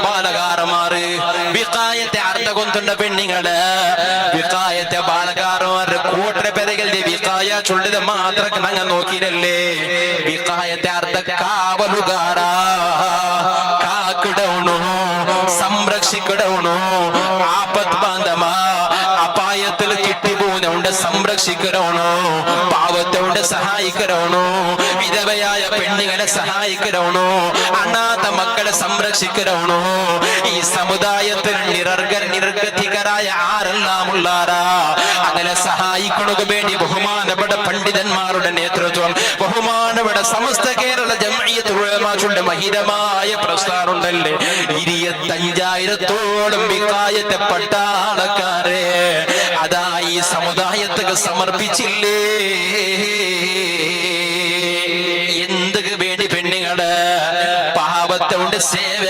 ബാലകാരന്മാര് വികായത്തെ അർത്ഥ കൊന്തുണ്ട പെണ്ണുങ്ങള് വികായത്തെ ബാലകാരന്മാര് കൂട്ടരെ പെരകളുടെ വികായ ചൊല്ലിത് മാത്രം ഞങ്ങൾ നോക്കിയില്ലേ വികായത്തെ അർത്ഥ കാവലുകാര കാക്കിടവണു സംരക്ഷിക്കിടവണു ആപത്ത് ബാന്ധവ അപായത്തിൽ കിട്ടിപ്പോകുന്നുണ്ട് സംരക്ഷിക്കണോ പാവത്തോണ്ട് സഹായിക്കണോ വിധവയായ പെണ്ണുങ്ങളെ സഹായിക്കണോ അനാഥ മക്കളെ സംരക്ഷിക്കണോ ഈ സമുദായത്തിൽ നിർഗതികരായ ആരെല്ലാം ഉള്ളാരാ അങ്ങനെ സഹായിക്കണക്ക് വേണ്ടി ബഹുമാനപ്പെട്ട പണ്ഡിതന്മാരുടെ നേതൃത്വം ബഹുമാനപ്പെട്ട സമസ്ത കേരള ജംഇയ്യത്തുൽ ഉലമായുടെ മഹിതമായ പ്രസ്ഥാനമുണ്ടല്ലേ 25,000-ഓളം വികായത്തെ പട്ടാളക്കാരെ അതാ ഈ സമുദായത്തിന് സമർപ്പിച്ചില്ലേ എന്തൊക്കെ വേണ്ടി പെണ്ണുങ്ങള് പാവത്തോണ്ട് സേവ